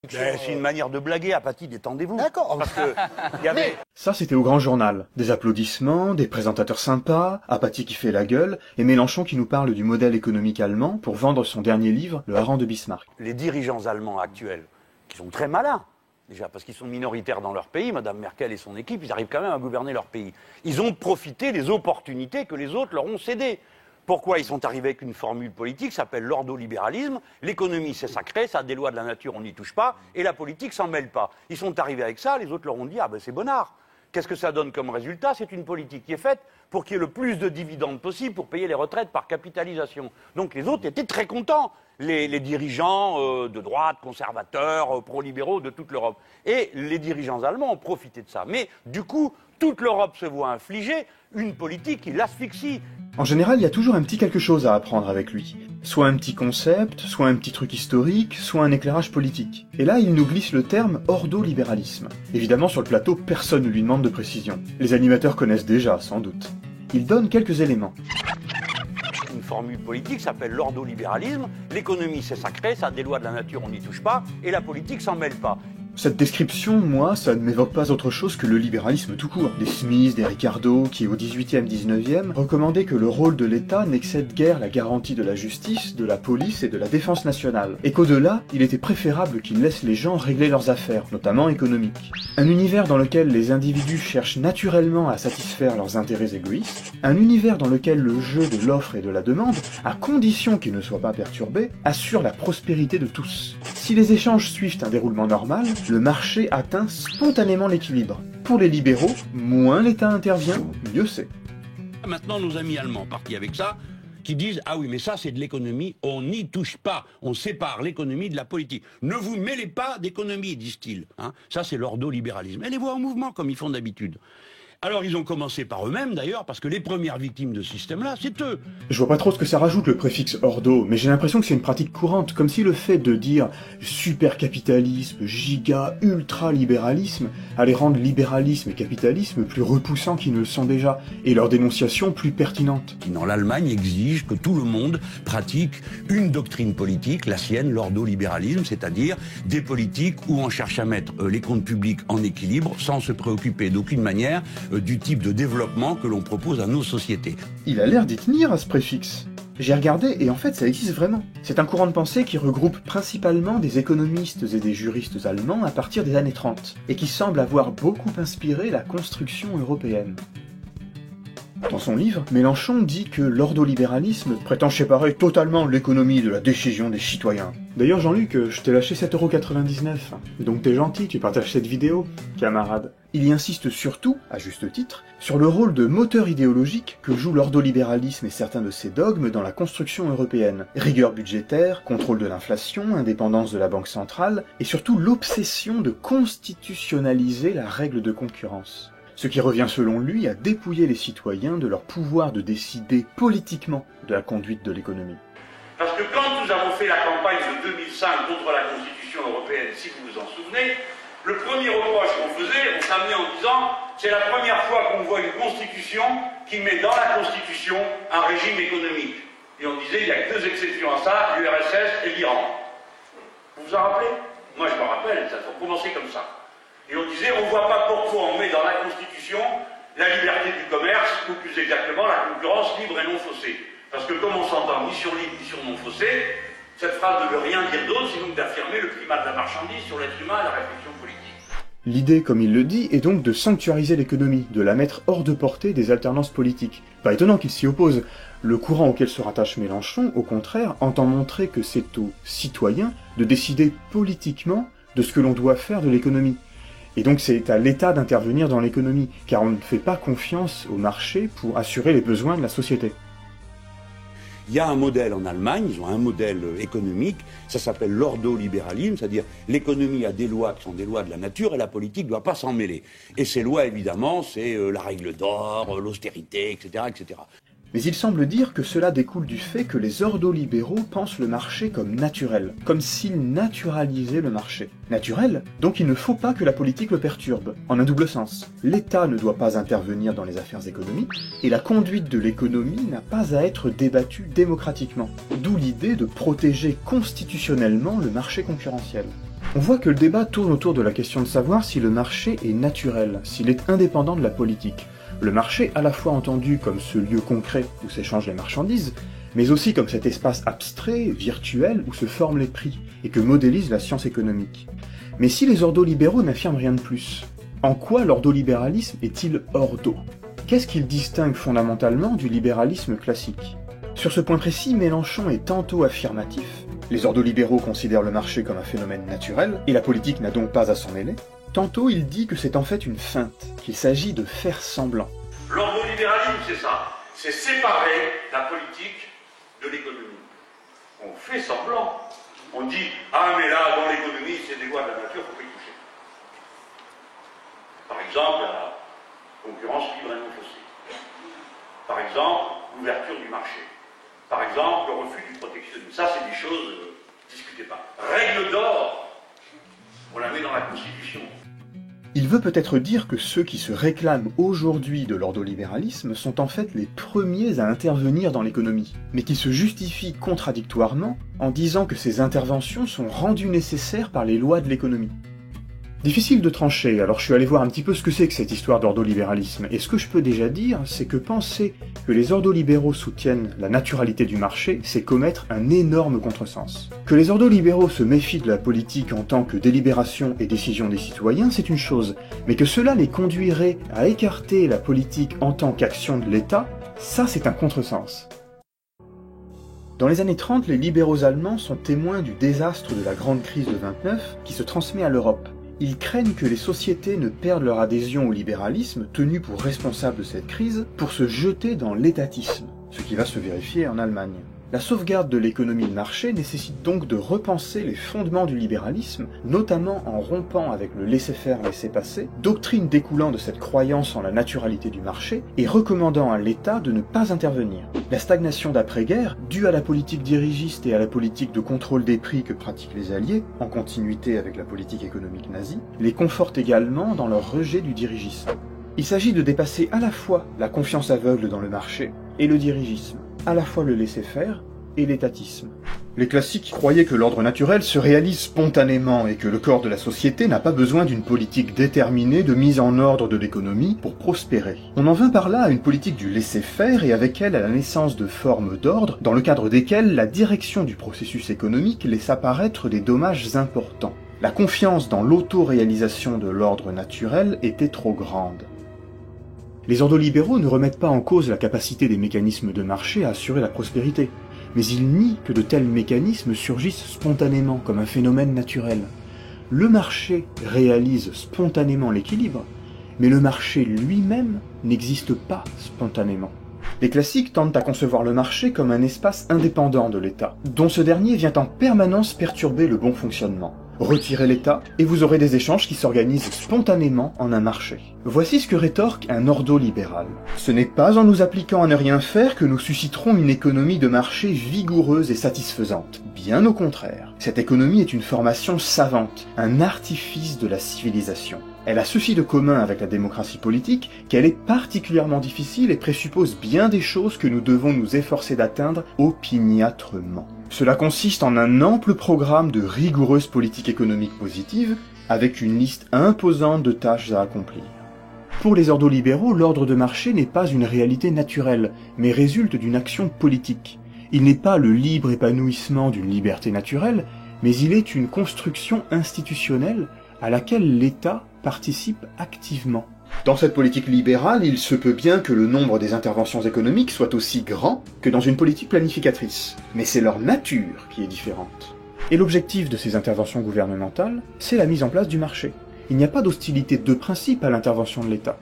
C'est une manière de blaguer, Apathy, détendez-vous. D'accord. Parce que il y avait... Ça, c'était au grand journal. Des applaudissements, des présentateurs sympas, Apathy qui fait la gueule, et Mélenchon qui nous parle du modèle économique allemand pour vendre son dernier livre, Le hareng de Bismarck. Les dirigeants allemands actuels, qui sont très malins, déjà parce qu'ils sont minoritaires dans leur pays, Madame Merkel et son équipe, ils arrivent quand même à gouverner leur pays. Ils ont profité des opportunités que les autres leur ont cédées. Pourquoi ils sont arrivés avec une formule politique qui s'appelle l'ordolibéralisme? L'économie, c'est sacré, ça a des lois de la nature, on n'y touche pas, et la politique s'en mêle pas. Ils sont arrivés avec ça, les autres leur ont dit « Ah ben c'est bonnard ». Qu'est-ce que ça donne comme résultat? C'est une politique qui est faite pour qu'il y ait le plus de dividendes possible pour payer les retraites par capitalisation. Donc les autres étaient très contents, les dirigeants de droite, conservateurs, pro-libéraux de toute l'Europe. Et les dirigeants allemands ont profité de ça. Mais du coup, toute l'Europe se voit infliger une politique qui l'asphyxie. En général, il y a toujours un petit quelque chose à apprendre avec lui. Soit un petit concept, soit un petit truc historique, soit un éclairage politique. Et là, il nous glisse le terme ordolibéralisme. Évidemment, sur le plateau, personne ne lui demande de précision. Les animateurs connaissent déjà, sans doute. Il donne quelques éléments. Une formule politique s'appelle l'ordolibéralisme. L'économie, c'est sacré, ça a des lois de la nature, on n'y touche pas, et la politique s'en mêle pas. Cette description, moi, ça ne m'évoque pas autre chose que le libéralisme tout court. Des Smith, des Ricardo, qui au XVIIIe, XIXe, recommandaient que le rôle de l'État n'excède guère la garantie de la justice, de la police et de la défense nationale. Et qu'au-delà, il était préférable qu'ils laissent les gens régler leurs affaires, notamment économiques. Un univers dans lequel les individus cherchent naturellement à satisfaire leurs intérêts égoïstes, un univers dans lequel le jeu de l'offre et de la demande, à condition qu'il ne soit pas perturbé, assure la prospérité de tous. Si les échanges suivent un déroulement normal, le marché atteint spontanément l'équilibre. Pour les libéraux, moins l'État intervient, mieux c'est. Maintenant, nos amis allemands partis avec ça, qui disent « Ah oui, mais ça, c'est de l'économie, on n'y touche pas, on sépare l'économie de la politique. Ne vous mêlez pas d'économie, disent-ils. Hein, ça, c'est l'ordolibéralisme. Et les voient en mouvement, comme ils font d'habitude. » Alors ils ont commencé par eux-mêmes d'ailleurs, parce que les premières victimes de ce système-là, c'est eux. Je vois pas trop ce que ça rajoute le préfixe ordo, mais j'ai l'impression que c'est une pratique courante, comme si le fait de dire super-capitalisme, giga, ultra-libéralisme allait rendre libéralisme et capitalisme plus repoussants qu'ils ne le sont déjà, et leur dénonciation plus pertinente. Dans l'Allemagne exige que tout le monde pratique une doctrine politique, la sienne, l'ordolibéralisme, c'est-à-dire des politiques où on cherche à mettre les comptes publics en équilibre sans se préoccuper d'aucune manière du type de développement que l'on propose à nos sociétés. Il a l'air d'y tenir à ce préfixe. J'ai regardé et en fait ça existe vraiment. C'est un courant de pensée qui regroupe principalement des économistes et des juristes allemands à partir des années 30, et qui semble avoir beaucoup inspiré la construction européenne. Dans son livre, Mélenchon dit que l'ordolibéralisme prétend séparer totalement l'économie de la décision des citoyens. D'ailleurs Jean-Luc, je t'ai lâché 7,99 €, donc t'es gentil, tu partages cette vidéo, camarade. Il y insiste surtout, à juste titre, sur le rôle de moteur idéologique que joue l'ordolibéralisme et certains de ses dogmes dans la construction européenne. Rigueur budgétaire, contrôle de l'inflation, indépendance de la banque centrale, et surtout l'obsession de constitutionnaliser la règle de concurrence. Ce qui revient selon lui à dépouiller les citoyens de leur pouvoir de décider politiquement de la conduite de l'économie. Parce que quand nous avons fait la campagne de 2005 contre la Constitution européenne, si vous vous en souvenez, le premier reproche qu'on faisait, on s'amenait en disant c'est la première fois qu'on voit une Constitution qui met dans la Constitution un régime économique. Et on disait il n'y a que deux exceptions à ça, l'URSS et l'Iran. Vous vous en rappelez? Moi je me rappelle, ça faut commencer comme ça. Et on disait, on ne voit pas pourquoi on met dans la Constitution la liberté du commerce, ou plus exactement la concurrence libre et non faussée. Parce que comme on s'entend ni sur libre ni sur non faussée, cette phrase ne veut rien dire d'autre, sinon que d'affirmer le primat de la marchandise sur l'être humain et la réflexion politique. L'idée, comme il le dit, est donc de sanctuariser l'économie, de la mettre hors de portée des alternances politiques. Pas étonnant qu'il s'y oppose. Le courant auquel se rattache Mélenchon, au contraire, entend montrer que c'est aux citoyens de décider politiquement de ce que l'on doit faire de l'économie. Et donc c'est à l'État d'intervenir dans l'économie, car on ne fait pas confiance au marché pour assurer les besoins de la société. Il y a un modèle en Allemagne, ils ont un modèle économique, ça s'appelle l'ordolibéralisme, c'est-à-dire l'économie a des lois qui sont des lois de la nature et la politique ne doit pas s'en mêler. Et ces lois, évidemment, c'est la règle d'or, l'austérité, etc., etc. Mais il semble dire que cela découle du fait que les ordolibéraux pensent le marché comme naturel, comme s'ils naturalisaient le marché. Naturel, donc il ne faut pas que la politique le perturbe, en un double sens. L'État ne doit pas intervenir dans les affaires économiques, et la conduite de l'économie n'a pas à être débattue démocratiquement. D'où l'idée de protéger constitutionnellement le marché concurrentiel. On voit que le débat tourne autour de la question de savoir si le marché est naturel, s'il est indépendant de la politique. Le marché à la fois entendu comme ce lieu concret où s'échangent les marchandises, mais aussi comme cet espace abstrait, virtuel, où se forment les prix, et que modélise la science économique. Mais si les ordolibéraux n'affirment rien de plus, en quoi l'ordolibéralisme est-il ordo? Qu'est-ce qu'il distingue fondamentalement du libéralisme classique? Sur ce point précis, Mélenchon est tantôt affirmatif, les ordolibéraux considèrent le marché comme un phénomène naturel, et la politique n'a donc pas à s'en mêler, tantôt il dit que c'est en fait une feinte, qu'il s'agit de faire semblant. L'ordolibéralisme, c'est ça. C'est séparer la politique de l'économie. On fait semblant. On dit, ah mais là, dans l'économie, c'est des lois de la nature, il ne faut pas y toucher. Par exemple, la concurrence libre et non faussée. Par exemple, l'ouverture du marché. Par exemple, le refus du protectionnisme. Ça, c'est des choses, discutez pas. Règle d'or, on la met dans la Constitution. Il veut peut-être dire que ceux qui se réclament aujourd'hui de l'ordolibéralisme sont en fait les premiers à intervenir dans l'économie, mais qui se justifient contradictoirement en disant que ces interventions sont rendues nécessaires par les lois de l'économie. Difficile de trancher, alors je suis allé voir un petit peu ce que c'est que cette histoire d'ordolibéralisme, et ce que je peux déjà dire, c'est que penser que les ordolibéraux soutiennent la naturalité du marché, c'est commettre un énorme contresens. Que les ordolibéraux se méfient de la politique en tant que délibération et décision des citoyens, c'est une chose, mais que cela les conduirait à écarter la politique en tant qu'action de l'État, ça c'est un contresens. Dans les années 30, les libéraux allemands sont témoins du désastre de la grande crise de 29 qui se transmet à l'Europe. Ils craignent que les sociétés ne perdent leur adhésion au libéralisme, tenu pour responsable de cette crise, pour se jeter dans l'étatisme, ce qui va se vérifier en Allemagne. La sauvegarde de l'économie de marché nécessite donc de repenser les fondements du libéralisme, notamment en rompant avec le laisser-faire, laisser-passer, doctrine découlant de cette croyance en la naturalité du marché, et recommandant à l'État de ne pas intervenir. La stagnation d'après-guerre, due à la politique dirigiste et à la politique de contrôle des prix que pratiquent les Alliés, en continuité avec la politique économique nazie, les conforte également dans leur rejet du dirigisme. Il s'agit de dépasser à la fois la confiance aveugle dans le marché et le dirigisme, à la fois le laisser-faire et l'étatisme. Les classiques croyaient que l'ordre naturel se réalise spontanément et que le corps de la société n'a pas besoin d'une politique déterminée de mise en ordre de l'économie pour prospérer. On en vint par là à une politique du laisser-faire et avec elle à la naissance de formes d'ordre dans le cadre desquelles la direction du processus économique laisse apparaître des dommages importants. La confiance dans l'auto-réalisation de l'ordre naturel était trop grande. Les ordolibéraux ne remettent pas en cause la capacité des mécanismes de marché à assurer la prospérité, mais ils nient que de tels mécanismes surgissent spontanément comme un phénomène naturel. Le marché réalise spontanément l'équilibre, mais le marché lui-même n'existe pas spontanément. Les classiques tentent à concevoir le marché comme un espace indépendant de l'État, dont ce dernier vient en permanence perturber le bon fonctionnement. Retirez l'État, et vous aurez des échanges qui s'organisent spontanément en un marché. Voici ce que rétorque un ordolibéral. Ce n'est pas en nous appliquant à ne rien faire que nous susciterons une économie de marché vigoureuse et satisfaisante. Bien au contraire. Cette économie est une formation savante, un artifice de la civilisation. Elle a ceci de commun avec la démocratie politique qu'elle est particulièrement difficile et présuppose bien des choses que nous devons nous efforcer d'atteindre opiniâtrement. Cela consiste en un ample programme de rigoureuses politiques économiques positives, avec une liste imposante de tâches à accomplir. Pour les ordolibéraux, l'ordre de marché n'est pas une réalité naturelle, mais résulte d'une action politique. Il n'est pas le libre épanouissement d'une liberté naturelle, mais il est une construction institutionnelle à laquelle l'État participe activement. Dans cette politique libérale, il se peut bien que le nombre des interventions économiques soit aussi grand que dans une politique planificatrice, mais c'est leur nature qui est différente. Et l'objectif de ces interventions gouvernementales, c'est la mise en place du marché. Il n'y a pas d'hostilité de principe à l'intervention de l'État,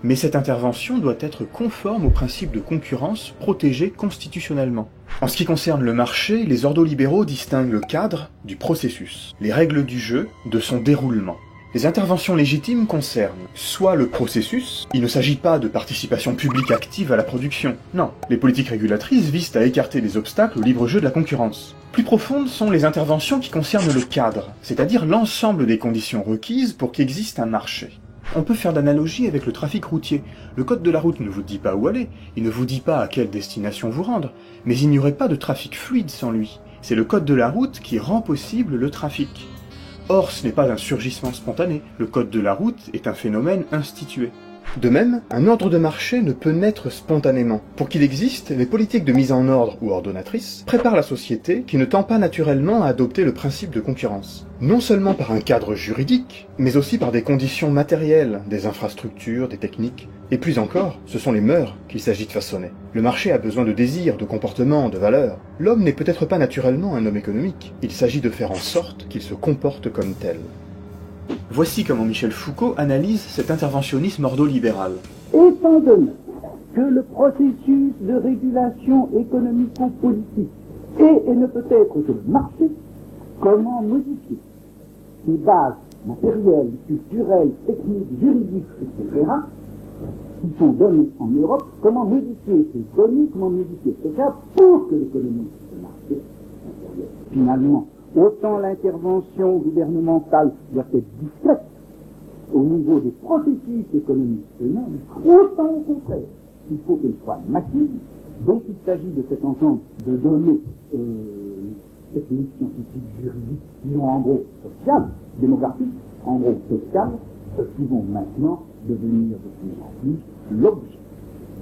mais cette intervention doit être conforme au principe de concurrence protégé constitutionnellement. En ce qui concerne le marché, les ordolibéraux distinguent le cadre du processus, les règles du jeu de son déroulement. Les interventions légitimes concernent soit le processus, il ne s'agit pas de participation publique active à la production, non. Les politiques régulatrices visent à écarter les obstacles au libre jeu de la concurrence. Plus profondes sont les interventions qui concernent le cadre, c'est-à-dire l'ensemble des conditions requises pour qu'existe un marché. On peut faire d'analogie avec le trafic routier. Le code de la route ne vous dit pas où aller, il ne vous dit pas à quelle destination vous rendre, mais il n'y aurait pas de trafic fluide sans lui. C'est le code de la route qui rend possible le trafic. Or, ce n'est pas un surgissement spontané, le code de la route est un phénomène institué. De même, un ordre de marché ne peut naître spontanément. Pour qu'il existe, les politiques de mise en ordre ou ordonnatrices préparent la société qui ne tend pas naturellement à adopter le principe de concurrence. Non seulement par un cadre juridique, mais aussi par des conditions matérielles, des infrastructures, des techniques. Et plus encore, ce sont les mœurs qu'il s'agit de façonner. Le marché a besoin de désirs, de comportements, de valeurs. L'homme n'est peut-être pas naturellement un homme économique. Il s'agit de faire en sorte qu'il se comporte comme tel. Voici comment Michel Foucault analyse cet interventionnisme ordolibéral. Étant donné que le processus de régulation économico-politique est et ne peut être que le marché, comment modifier les bases matérielles, culturelles, techniques, juridiques, etc., qui sont données en Europe, comment modifier ces données, comment modifier ces cas pour que l'économie se marche. Finalement, autant l'intervention gouvernementale doit être discrète au niveau des processus économiques eux-mêmes, autant au contraire, il faut qu'elle soit massive. Donc il s'agit de cet ensemble de données techniques, scientifiques, juridiques, disons en gros sociales, démographiques, en gros sociales, qui vont maintenant devenir de plus en plus l'objet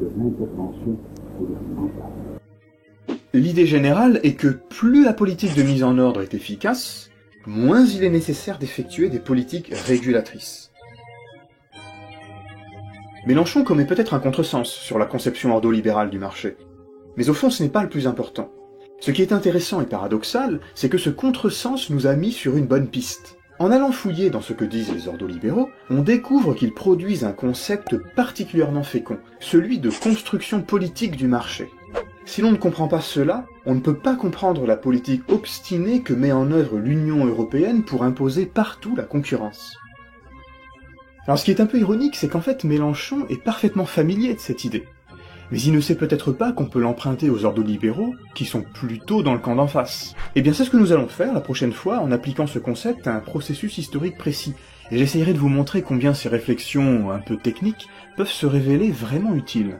de l'intervention gouvernementale. L'idée générale est que plus la politique de mise en ordre est efficace, moins il est nécessaire d'effectuer des politiques régulatrices. Mélenchon commet peut-être un contresens sur la conception ordolibérale du marché. Mais au fond, ce n'est pas le plus important. Ce qui est intéressant et paradoxal, c'est que ce contresens nous a mis sur une bonne piste. En allant fouiller dans ce que disent les ordolibéraux, on découvre qu'ils produisent un concept particulièrement fécond, celui de construction politique du marché. Si l'on ne comprend pas cela, on ne peut pas comprendre la politique obstinée que met en œuvre l'Union européenne pour imposer partout la concurrence. Alors ce qui est un peu ironique, c'est qu'en fait Mélenchon est parfaitement familier de cette idée. Mais il ne sait peut-être pas qu'on peut l'emprunter aux ordolibéraux, qui sont plutôt dans le camp d'en face. Eh bien c'est ce que nous allons faire la prochaine fois en appliquant ce concept à un processus historique précis. Et j'essayerai de vous montrer combien ces réflexions un peu techniques peuvent se révéler vraiment utiles.